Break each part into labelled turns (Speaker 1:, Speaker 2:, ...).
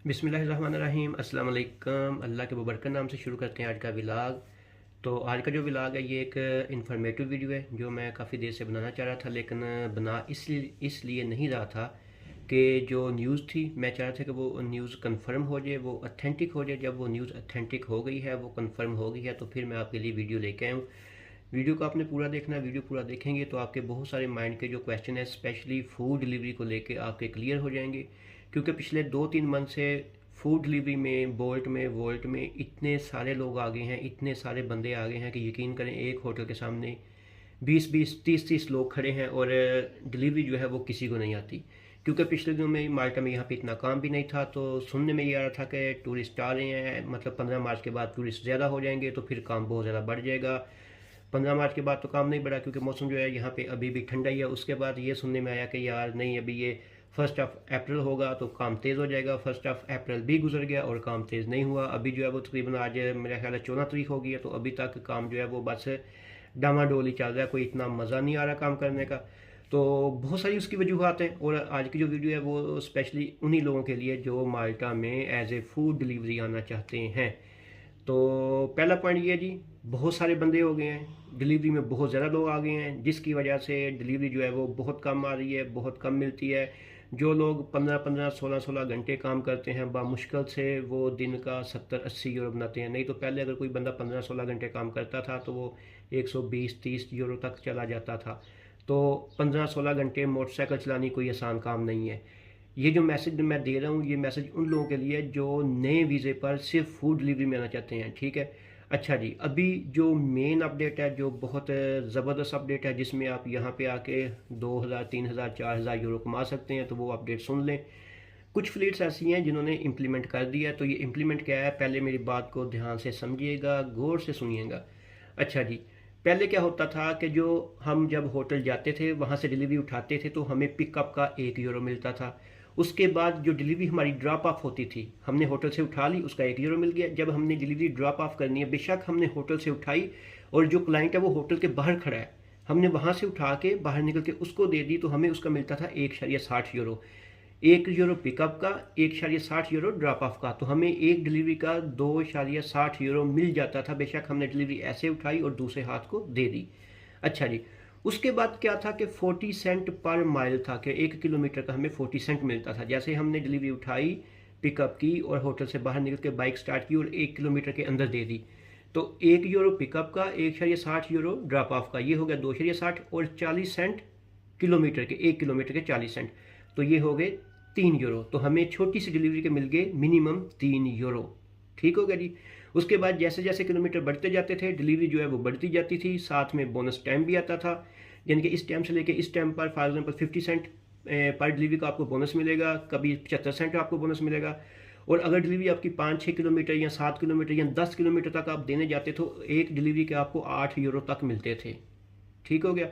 Speaker 1: बिस्मिल्लाहिर्रहमानिर्रहीम अस्सलाम वालेकुम। अल्लाह के बरकत नाम से शुरू करते हैं आज का व्लॉग। तो आज का जो व्लॉग है ये एक इन्फॉर्मेटिव वीडियो है जो मैं काफ़ी देर से बनाना चाह रहा था, लेकिन बना इसलिए नहीं रहा था कि जो न्यूज़ थी मैं चाह रहा था कि वो न्यूज़ कंफर्म हो जाए, वो अथेंटिक हो जाए। जब वो न्यूज़ अथेंटिक हो गई है, वो कंफर्म हो गई है, तो फिर मैं आपके लिए वीडियो लेके आया हूँ। वीडियो को आपने पूरा देखना है। वीडियो पूरा देखेंगे तो आपके बहुत सारे माइंड के जो क्वेश्चन है स्पेशली फूड डिलीवरी को लेके आपके क्लियर हो जाएंगे, क्योंकि पिछले 2-3 मंथ से फूड डिलीवरी में वोल्ट में इतने सारे लोग आ गए हैं, इतने सारे बंदे आ गए हैं कि यकीन करें एक होटल के सामने 20-20 30-30 लोग खड़े हैं और डिलीवरी जो है वो किसी को नहीं आती। क्योंकि पिछले दिनों में माल्टा में यहाँ पे इतना काम भी नहीं था, तो सुनने में ये आ रहा था कि टूरिस्ट आ रहे हैं, मतलब 15 मार्च के बाद टूरिस्ट ज़्यादा हो जाएंगे तो फिर काम बहुत ज़्यादा बढ़ जाएगा। 15 मार्च के बाद तो काम नहीं बढ़ा क्योंकि मौसम जो है यहाँ पे अभी भी ठंडा ही है। उसके बाद ये सुनने में आया कि यार नहीं, अभी ये 1 अप्रैल होगा तो काम तेज़ हो जाएगा। 1 अप्रैल भी गुजर गया और काम तेज़ नहीं हुआ। अभी जो है वो तकरीबन आज मेरा ख्याल है 14 तारीख हो गई है, तो अभी तक काम जो है वो बस डामाडोल ही चल रहा है, कोई इतना मज़ा नहीं आ रहा काम करने का। तो बहुत सारी उसकी वजूहत हैं और आज की जो वीडियो है वो स्पेशली उन्हीं लोगों के लिए जो माल्टा में एज ए फूड डिलीवरी आना चाहते हैं। तो पहला पॉइंट ये है जी, बहुत सारे बंदे हो गए हैं, डिलीवरी में बहुत ज़्यादा लोग आ गए हैं, जिसकी वजह से डिलीवरी जो है वो बहुत कम आ रही है, बहुत कम मिलती है। जो लोग 15-15 16-16 घंटे काम करते हैं बामुश्किल से वो दिन का 70-80 यूरो बनाते हैं। नहीं तो पहले अगर कोई बंदा 15-16 घंटे काम करता था तो वो 120-30 यूरो तक चला जाता था। तो 15-16 घंटे मोटरसाइकिल चलानी कोई आसान काम नहीं है। ये जो मैसेज मैं दे रहा हूँ ये मैसेज उन लोगों के लिए जो नए वीज़े पर सिर्फ फूड डिलीवरी में आना चाहते हैं, ठीक है। अच्छा जी, अभी जो मेन अपडेट है, जो बहुत ज़बरदस्त अपडेट है, जिसमें आप यहाँ पे आके 2000 3000 4000 यूरो कमा सकते हैं, तो वो अपडेट सुन लें। कुछ फ्लीट्स ऐसी हैं जिन्होंने इम्प्लीमेंट कर दिया है। तो ये इम्प्लीमेंट क्या है, पहले मेरी बात को ध्यान से समझिएगा, गौर से सुनिएगा। अच्छा जी, पहले क्या होता था कि जो हम जब होटल जाते थे वहाँ से डिलीवरी उठाते थे तो हमें पिकअप का 1 यूरो मिलता था। उसके बाद जो डिलीवरी हमारी ड्रॉप ऑफ होती थी, हमने होटल से उठा ली, उसका 1 यूरो मिल गया। जब हमने डिलीवरी ड्रॉप ऑफ करनी है, बेशक हमने होटल से उठाई और जो क्लाइंट है वो होटल के बाहर खड़ा है, हमने वहाँ से उठा के बाहर निकल के उसको दे दी, तो हमें उसका मिलता था 1.60 यूरो। 1 यूरो पिकअप का, 1.60 यूरो ड्रॉप ऑफ का, तो हमें एक डिलीवरी का 2.60 यूरो मिल जाता था, बेशक हमने डिलीवरी ऐसे उठाई और दूसरे हाथ को दे दी। अच्छा जी, उसके बाद क्या था कि 40 सेंट पर माइल था, कि 1 किलोमीटर का हमें 40 सेंट मिलता था। जैसे हमने डिलीवरी उठाई, पिकअप की और होटल से बाहर निकल के बाइक स्टार्ट की और 1 किलोमीटर के अंदर दे दी, तो 1 यूरो पिकअप का, 1.60 यूरो ड्रॉप ऑफ का, ये हो गया 2.60 और 40 सेंट किलोमीटर के, 1 किलोमीटर के 40 सेंट, तो ये हो गए 3 यूरो। तो हमें छोटी सी डिलीवरी के मिल गए मिनिमम 3 यूरो। ठीक हो गया जी। उसके बाद जैसे जैसे किलोमीटर बढ़ते जाते थे डिलीवरी जो है वो बढ़ती जाती थी, साथ में बोनस टाइम भी आता था। यानी कि इस टाइम से लेके इस टाइम पर फॉर एग्जांपल 50 सेंट पर डिलीवरी का आपको बोनस मिलेगा, कभी 75 सेंट आपको बोनस मिलेगा। और अगर डिलीवरी आपकी 5-6 किलोमीटर या 7 किलोमीटर या 10 किलोमीटर तक आप देने जाते तो एक डिलीवरी के आपको 8 यूरो तक मिलते थे। ठीक हो गया।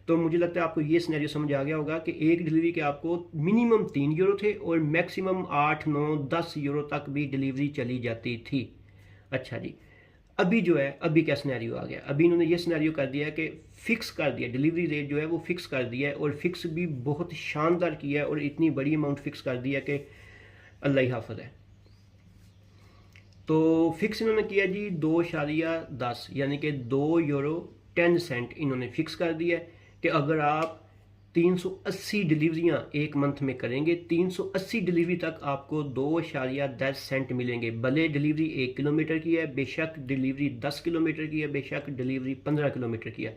Speaker 1: तो मुझे लगता है आपको ये सिनेरियो समझ आ गया होगा कि एक डिलीवरी के आपको मिनिमम 3 यूरो थे और मैक्सिमम 8-9-10 यूरो तक भी डिलीवरी चली जाती थी। अच्छा जी, अभी जो है, अभी क्या सिनेरियो आ गया, अभी इन्होंने ये सिनेरियो कर दिया है कि फिक्स कर दिया, डिलीवरी रेट जो है वो फिक्स कर दिया है, और फिक्स भी बहुत शानदार किया है और इतनी बड़ी अमाउंट फिक्स कर दिया कि अल्लाह ही हाफिज़ है। तो फिक्स इन्होंने किया जी 2.10, यानी कि 2 यूरो 10 सेंट इन्होंने फिक्स कर दिया है कि अगर आप 380 डिलीवरियां एक मंथ में करेंगे, 380 डिलीवरी तक आपको 2.10 सेंट मिलेंगे। भले डिलीवरी 1 किलोमीटर की है, बेशक डिलीवरी 10 किलोमीटर की है, बेशक डिलीवरी 15 किलोमीटर की है,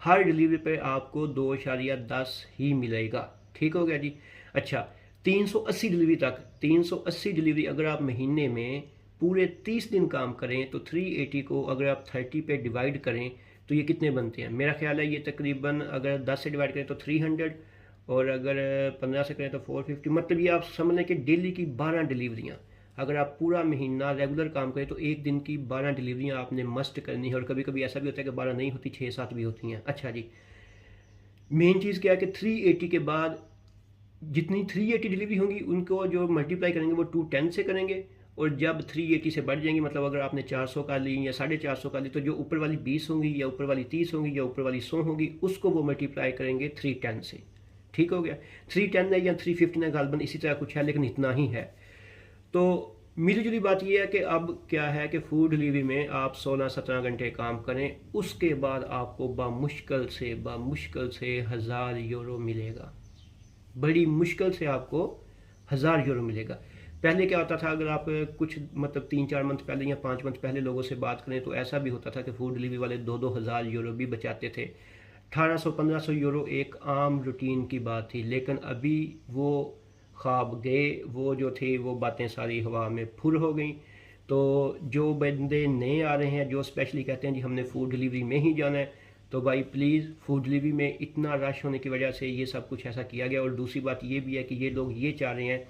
Speaker 1: हर डिलीवरी पे आपको 2.10 ही मिलेगा। ठीक हो गया जी। अच्छा, 380 डिलीवरी तक, 380 डिलीवरी अगर आप महीने में पूरे 30 दिन काम करें तो 380 को अगर आप 30 पे डिवाइड करें तो ये कितने बनते हैं, मेरा ख्याल है ये तकरीबन अगर 10 से डिवाइड करें तो 300 और अगर 15 से करें तो 450। मतलब ये आप समझ लें कि डेली की 12 डिलीवरियाँ, अगर आप पूरा महीना रेगुलर काम करें तो एक दिन की 12 डिलीवरियाँ आपने मस्ट करनी है। और कभी कभी ऐसा भी होता है कि 12 नहीं होती, 6-7 भी होती हैं। अच्छा जी, मेन चीज़ क्या है कि 380 के बाद जितनी 380 डिलीवरी होंगी उनको जो मल्टीप्लाई करेंगे वो 210 से करेंगे, और जब 380 से बढ़ जाएंगी, मतलब अगर आपने 400 का ली या 450 का ली, तो जो ऊपर वाली 20 होंगी या ऊपर वाली 30 होंगी या ऊपर वाली 100 होंगी, उसको वो मल्टीप्लाई करेंगे 310 से। ठीक हो गया। 310 है या 350 है, गालबन इसी तरह कुछ है, लेकिन इतना ही है। तो मिली जुली बात यह है कि अब क्या है कि फूड डिलीवरी में आप 16-17 घंटे काम करें, उसके बाद आपको बामुश्किल से 1000 यूरो मिलेगा। बड़ी मुश्किल से आपको 1000 यूरो मिलेगा। पहले क्या होता था, अगर आप कुछ मतलब 3-4 मंथ पहले या 5 मंथ पहले लोगों से बात करें तो ऐसा भी होता था कि फूड डिलीवरी वाले 2-2 हज़ार यूरो भी बचाते थे। 1800-1500 यूरो एक आम रूटीन की बात थी, लेकिन अभी वो ख्वाब गए, वो जो थे वो बातें सारी हवा में फुर हो गई। तो जो बंदे नए आ रहे हैं, जो स्पेशली कहते हैं जी हमने फूड डिलीवरी में ही जाना है, तो भाई प्लीज़, फूड डिलीवरी में इतना रश होने की वजह से ये सब कुछ ऐसा किया गया। और दूसरी बात ये भी है कि ये लोग ये चाह रहे हैं,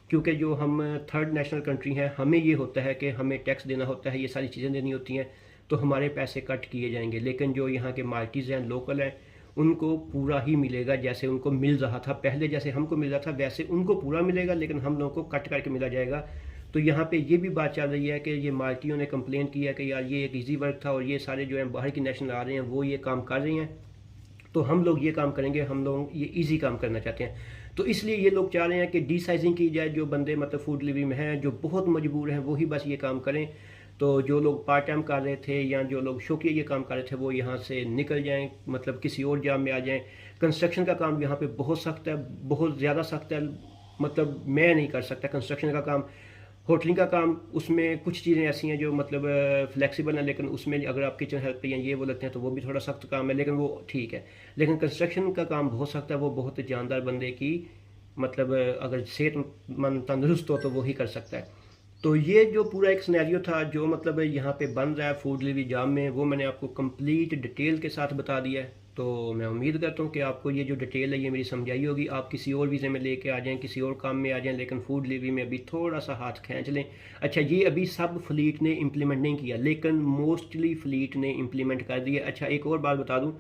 Speaker 1: क्योंकि जो हम थर्ड नेशनल कंट्री हैं, हमें ये होता है कि हमें टैक्स देना होता है, ये सारी चीज़ें देनी होती हैं, तो हमारे पैसे कट किए जाएंगे। लेकिन जो यहाँ के माल्टीज़ हैं, लोकल हैं, उनको पूरा ही मिलेगा जैसे उनको मिल रहा था पहले, जैसे हमको मिल रहा था वैसे उनको पूरा मिलेगा, लेकिन हम लोगों को कट करके मिला जाएगा। तो यहाँ पे ये भी बात चल रही है कि ये माल्टियों ने कंप्लेन किया कि यार ये एक इजी वर्क था और ये सारे जो हैं बाहर की नेशनल आ रहे हैं वो ये काम कर रहे हैं, तो हम लोग ये काम करेंगे, हम लोग ये इजी काम करना चाहते हैं। तो इसलिए ये लोग चाह रहे हैं कि डीसाइजिंग की जाए, जो बंदे मतलब फूड डिलीवरी में हैं, जो बहुत मजबूर हैं, वही बस ये काम करें। तो जो लोग पार्ट टाइम कर रहे थे या जो लोग शौकिया ये काम कर रहे थे वो यहाँ से निकल जाएं, मतलब किसी और जॉब में आ जाएं। कंस्ट्रक्शन का काम यहाँ पे बहुत सख्त है, बहुत ज़्यादा सख्त है, मतलब मैं नहीं कर सकता कंस्ट्रक्शन का काम। होटलिंग का काम, उसमें कुछ चीज़ें ऐसी हैं जो मतलब फ्लेक्सिबल हैं, लेकिन उसमें अगर आप किचन हेल्प या ये वो लगते हैं तो वो भी थोड़ा सख्त काम है, लेकिन वो ठीक है। लेकिन कंस्ट्रक्शन का काम बहुत सख्त है, वो बहुत जानदार बंदे की मतलब अगर सेहतमंद तंदुरुस्त हो तो वो ही कर सकता है। तो ये जो पूरा एक सिनेरियो था जो मतलब यहाँ पे बन रहा है फूड डिलीवरी जॉब में, वो मैंने आपको कंप्लीट डिटेल के साथ बता दिया है। तो मैं उम्मीद करता हूँ कि आपको ये जो डिटेल है ये मेरी समझाई होगी। आप किसी और वीज़े में लेके आ जाएं, किसी और काम में आ जाएं, लेकिन फूड डिलीवरी में अभी थोड़ा सा हाथ खींच लें। अच्छा, ये अभी सब फ्लीट ने इम्प्लीमेंट नहीं किया, लेकिन मोस्टली फ्लीट ने इम्प्लीमेंट कर दिया। अच्छा, एक और बात बता दूँ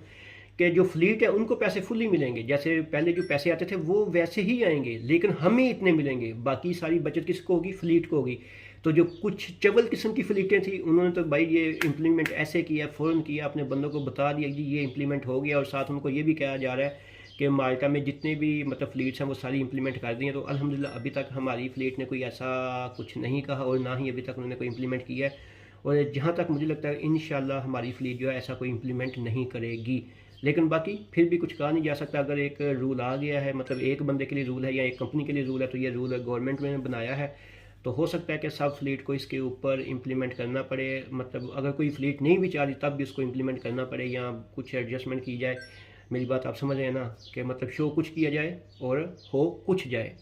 Speaker 1: कि जो फ्लीट है उनको पैसे फुली मिलेंगे, जैसे पहले जो पैसे आते थे वो वैसे ही आएंगे, लेकिन हमें इतने मिलेंगे। बाकी सारी बचत किसको होगी? फ्लीट को होगी। तो जो कुछ चवल किस्म की फ्लीटें थी उन्होंने तो भाई ये इम्प्लीमेंट ऐसे किया, फ़ौरन किया, अपने बंदों को बता दिया कि ये इम्प्लीमेंट हो गया। और साथ उनको ये भी कहा जा रहा है कि माल्टा में जितने भी मतलब फ्लीट्स हैं वो सारी इम्प्लीमेंट कर दी हैं। तो अल्हम्दुलिल्लाह अभी तक हमारी फ्लीट ने कोई ऐसा कुछ नहीं कहा और ना ही अभी तक उन्होंने कोई इम्प्लीमेंट किया है। और जहाँ तक मुझे लगता है इंशाल्लाह हमारी फ्लीट जो है ऐसा कोई इम्प्लीमेंट नहीं करेगी। लेकिन बाकी फिर भी कुछ कहा नहीं जा सकता। अगर एक रूल आ गया है, मतलब एक बंदे के लिए रूल है या एक कंपनी के लिए रूल है, तो ये रूल गवर्नमेंट ने बनाया है। तो हो सकता है कि सब फ्लीट को इसके ऊपर इम्प्लीमेंट करना पड़े, मतलब अगर कोई फ्लीट नहीं भी चाह रही तब भी उसको इम्प्लीमेंट करना पड़े या कुछ एडजस्टमेंट की जाए। मेरी बात आप समझ रहे हैं ना, कि मतलब शो कुछ किया जाए और हो कुछ जाए।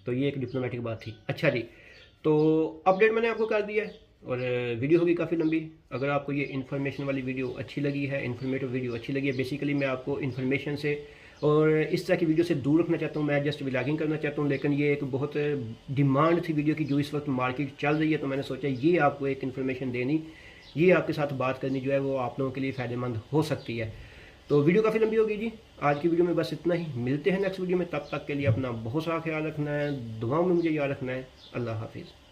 Speaker 1: तो ये एक डिप्लोमेटिक बात थी। अच्छा जी, तो अपडेट मैंने आपको कर दिया है और वीडियो होगी काफ़ी लंबी। अगर आपको ये इन्फॉर्मेशन वाली वीडियो अच्छी लगी है, इन्फॉर्मेटिव वीडियो अच्छी लगी है, बेसिकली मैं आपको इन्फॉर्मेशन से और इस तरह की वीडियो से दूर रखना चाहता हूँ। मैं जस्ट व्लॉगिंग करना चाहता हूँ, लेकिन ये एक बहुत डिमांड थी वीडियो की जो इस वक्त मार्केट चल रही है, तो मैंने सोचा ये आपको एक इन्फॉर्मेशन देनी, ये आपके साथ बात करनी जो है वो आप लोगों के लिए फ़ायदेमंद हो सकती है। तो वीडियो काफ़ी लंबी होगी जी। आज की वीडियो में बस इतना ही। मिलते हैं नेक्स्ट वीडियो में, तब तक के लिए अपना बहुत सारा ख्याल रखना है, दुआओं में मुझे याद रखना है। अल्लाह हाफिज़।